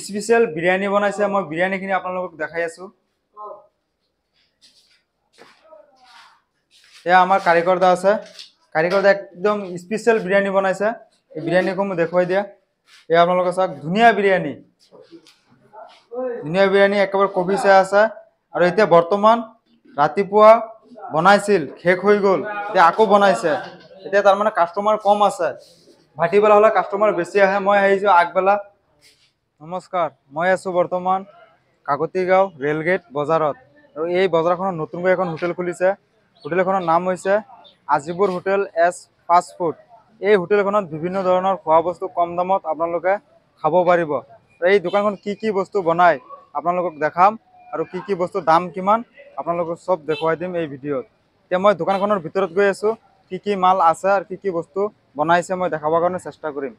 Special biryani বনাইছে। মই বিৰিয়ানীখিনি আপোনালোকক দেখাই আছো। এয়া আমাৰ কাৰিকৰ দা আছে। কাৰিকৰ দা একদম স্পেচিয়েল বিৰিয়ানী বনাইছে। এই বিৰিয়ানীকো মই দেখুৱাই দিয়া। এয়া আপোনালোকে চাওক, ধুনীয়া বিৰিয়ানী। ধুনীয়া বিৰিয়ানী, একেবাৰে কবিছে আছে। আৰু এতিয়া বৰ্তমান ৰাতিপুৱা বনাইছিল, শেষ হৈ গ'ল, এতিয়া আকৌ বনাইছে। এতিয়া তাৰমানে কাষ্টমাৰ কম আছে। ভাটিবেলা হ'লে কাষ্টমাৰ বেছি আহে। মই আহিছোঁ আগবেলা। নমস্কাৰ, মই আছো বৰ্তমান কাকতিগাঁও ৰেলগেট বজাৰত। আৰু এই বজাৰখনত নতুনকৈ এখন হোটেল খুলিছে। হোটেলখনৰ নাম হৈছে আজিপুৰ হোটেল এছ ফাষ্ট ফুড। এই হোটেলখনত বিভিন্ন ধৰণৰ খোৱা বস্তু কম দামত আপোনালোকে খাব পাৰিব। এই দোকানখন কি বস্তু বনায় আপোনালোকক দেখাম, আৰু কি বস্তুৰ দাম কিমান আপোনালোকক চব দেখুৱাই দিম এই ভিডিঅ'ত। এতিয়া মই দোকানখনৰ ভিতৰত গৈ আছো, কি মাল আছে আৰু কি বস্তু বনাইছে মই দেখাবৰ কাৰণে চেষ্টা কৰিম।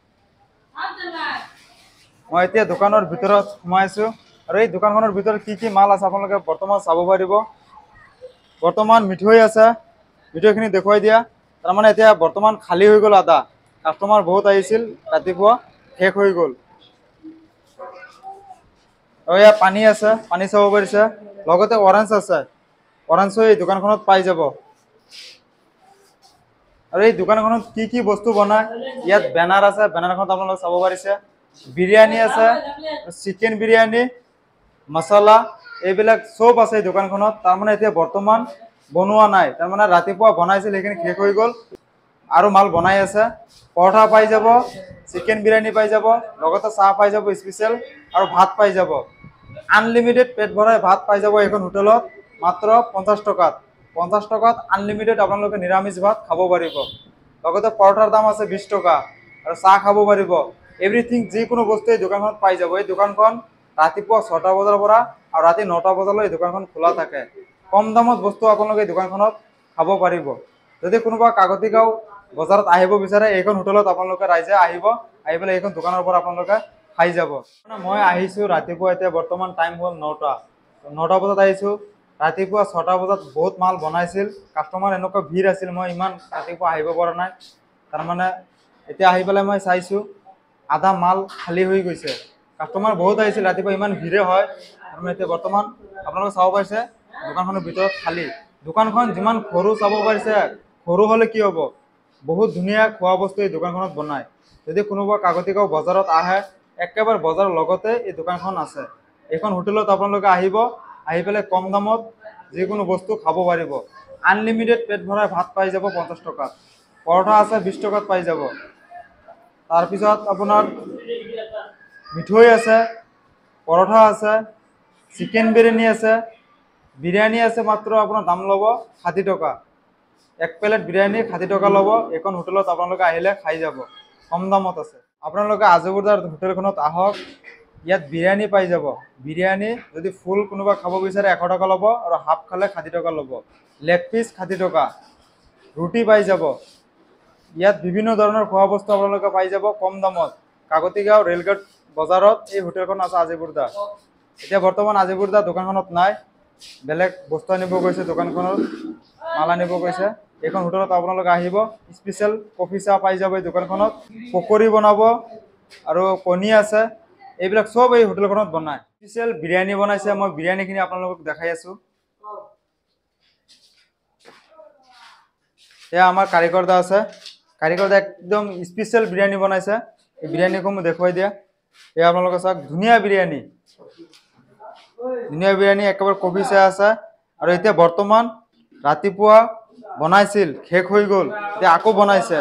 মই এতিয়া দোকানৰ ভিতৰত সোমাইছো, আৰু এই দোকানখনৰ ভিতৰত কি মাল আছে আপোনালোকে বৰ্তমান চাব পাৰিব। বৰ্তমান মিঠৈ আছে, মিঠৈখিনি দেখুৱাই দিয়া। তাৰমানে এতিয়া বৰ্তমান খালী হৈ গ'ল আধা। কাষ্টমাৰ বহুত আহিছিল, ৰাতিপুৱা শেষ হৈ গ'ল। আৰু ইয়াত পানী আছে, পানী চাব পাৰিছে। লগতে অৰেঞ্জ আছে, অৰেঞ্জো এই দোকানখনত পাই যাব। আৰু এই দোকানখনত কি বস্তু বনায়, ইয়াত বেনাৰ আছে, বেনাৰখনত আপোনালোকে চাব পাৰিছে। বিৰিয়ানী আছে, চিকেন বিৰিয়ানী, মছলা, এইবিলাক চব আছে এই দোকানখনত। তাৰমানে এতিয়া বৰ্তমান বনোৱা নাই, তাৰমানে ৰাতিপুৱা বনাইছিল, সেইখিনি শেষ হৈ গ'ল। আৰু মাল বনাই আছে। পৰঠা পাই যাব, চিকেন বিৰিয়ানী পাই যাব, লগতে চাহ পাই যাব স্পেচিয়েল, আৰু ভাত পাই যাব। আনলিমিটেড পেট ভৰাই ভাত পাই যাব এইখন হোটেলত মাত্ৰ 50 টকাত। 50 টকাত আনলিমিটেড আপোনালোকে নিৰামিষ ভাত খাব পাৰিব। লগতে পৰঠাৰ দাম আছে 20 টকা, আৰু চাহ খাব পাৰিব। এভৰিথিং, যিকোনো বস্তু এই দোকানখনত পাই যাব। এই দোকানখন ৰাতিপুৱা 6টা বজাৰ পৰা আৰু ৰাতি 9টা বজালৈ এই দোকানখন খোলা থাকে। কম দামত বস্তু আপোনালোকে এই দোকানখনত খাব পাৰিব। যদি কোনোবা কাকতিগাঁও বজাৰত আহিব বিচাৰে, এইখন হোটেলত আপোনালোকে ৰাইজে আহিব, আহি পেলাই এইখন দোকানৰ পৰা আপোনালোকে খাই যাব। মই আহিছোঁ ৰাতিপুৱা, এতিয়া বৰ্তমান টাইম হ'ল 9টা বজাত আহিছোঁ। ৰাতিপুৱা 6টা বজাত বহুত মাল বনাইছিল, কাষ্টমাৰ এনেকুৱা ভিৰ আছিল, মই ইমান ৰাতিপুৱা আহিব পৰা নাই। তাৰমানে এতিয়া আহি পেলাই মই চাইছোঁ আধা মাল খালী হৈ গৈছে। কাষ্টমাৰ বহুত আহিছিল, ৰাতিপুৱা ইমান ভিৰে হয়। তাৰমানে এতিয়া বৰ্তমান আপোনালোকে চাব পাৰিছে দোকানখনৰ ভিতৰত খালী। দোকানখন যিমান সৰু চাব পাৰিছে, সৰু হ'লে কি হ'ব, বহুত ধুনীয়া খোৱা বস্তু এই দোকানখনত বনায়। যদি কোনোবা কাকতিগাঁও বজাৰত আহে, একেবাৰে বজাৰৰ লগতে এই দোকানখন আছে। এইখন হোটেলত আপোনালোকে আহিব, আহি পেলাই কম দামত যিকোনো বস্তু খাব পাৰিব। আনলিমিটেড পেট ভৰাই ভাত পাই যাব 50 টকাত। পৰঠা আছে 20 টকাত পাই যাব। তাৰপিছত আপোনাৰ মিঠৈ আছে, পৰঠা আছে, চিকেন বিৰিয়ানী আছে, বিৰিয়ানী আছে, মাত্ৰ আপোনাৰ দাম ল'ব 60 টকা। এক প্লেট বিৰিয়ানী 60 টকা ল'ব। এইখন হোটেলত আপোনালোকে আহিলে খাই যাব, কম দামত আছে। আপোনালোকে আজিপুৰ হোটেলখনত আহক, ইয়াত বিৰিয়ানী পাই যাব। বিৰিয়ানী যদি ফুল কোনোবা খাব বিচাৰে 100 টকা ল'ব, আৰু হাফ খালে 60 টকা ল'ব। লেগ পিচ 60 টকা, ৰুটি পাই যাব। ইয়াত বিভিন্ন ধৰণৰ খোৱা বস্তু আপোনালোকে পাই যাব কম দামত। কাকতিগাঁও ৰেলগেট বজাৰত এই হোটেলখন আছে আজিপুৰ দা। এতিয়া বৰ্তমান আজিপুৰ দা দোকানখনত নাই, বেলেগ বস্তু আনিব গৈছে দোকানখনত, মাল আনিব গৈছে। এইখন হোটেলত আপোনালোকে আহিব, স্পেচিয়েল কফি চাহ পাই যাব এই দোকানখনত। পকৰি বনাব, আৰু কণী আছে, এইবিলাক চব এই হোটেলখনত বনায়। স্পেচিয়েল বিৰিয়ানী বনাইছে। মই বিৰিয়ানীখিনি আপোনালোকক দেখাই আছোঁ। এয়া আমাৰ কাৰিকৰ দা আছে। কাৰিকৰ দা একদম স্পেচিয়েল বিৰিয়ানী বনাইছে। এই বিৰিয়ানীকো মই দেখুৱাই দিয়া। এয়া আপোনালোকে চাওক, ধুনীয়া বিৰিয়ানী। ধুনীয়া বিৰিয়ানী, একেবাৰে কবিছে আছে। আৰু এতিয়া বৰ্তমান ৰাতিপুৱা বনাইছিল, শেষ হৈ গ'ল, এতিয়া আকৌ বনাইছে।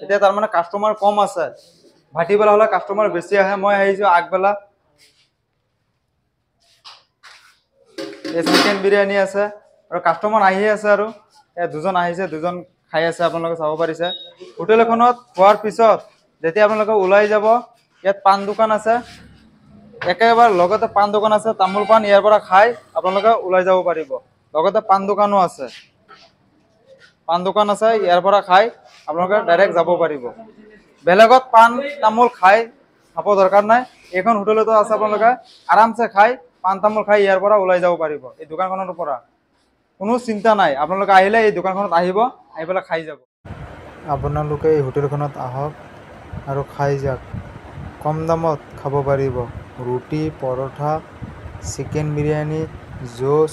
এতিয়া তাৰমানে কাষ্টমাৰ কম আছে। ভাটিবেলা হ'লে কাষ্টমাৰ বেছি আহে। মই আহিছোঁ আগবেলা। এই চিকেন বিৰিয়ানী আছে, আৰু কাষ্টমাৰ আহি আছে। আৰু দুজন আহিছে, দুজন খাই আছে, আপোনালোকে চাব পাৰিছে। হোটেল এখনত খোৱাৰ পিছত যেতিয়া আপোনালোকে ওলাই যাব, ইয়াত পাণ দোকান আছে, একেবাৰে লগতে পাণ দোকান আছে। তামোল পাণ ইয়াৰ পৰা খাই আপোনালোকে ওলাই যাব পাৰিব। লগতে পাণ দোকানো আছে, পাণ দোকান আছে, ইয়াৰ পৰা খাই আপোনালোকে ডাইৰেক্ট যাব পাৰিব। বেলেগত পাণ তামোল খাই খাব দৰকাৰ নাই, এইখন হোটেলতো আছে। আপোনালোকে আৰামছে খাই পাণ তামোল খাই ইয়াৰ পৰা ওলাই যাব পাৰিব। এই দোকানখনৰ পৰা কোনো চিন্তা নাই। আপোনালোকে আহিলে এই দোকানখনত আহিব, আহি পেলাই খাই যাব। আপোনালোকে এই হোটেলখনত আহক আৰু খাই যাওক, কম দামত খাব পাৰিব। ৰুটি পৰঠা চিকেন বিৰিয়ানী জুচ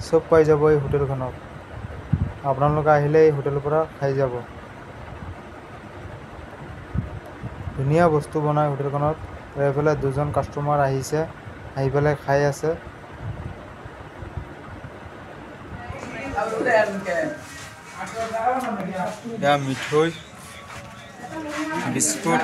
চব পাই যাব এই হোটেলখনত আপোনালোকে আহিলে এই হোটেলৰ পৰা খাই যাব ধুনীয়া বস্তু বনায় হোটেলখনত এইফালে দুজন কাষ্টমাৰ আহিছে আহি পেলাই খাই আছে या मिठोई बिस्कुट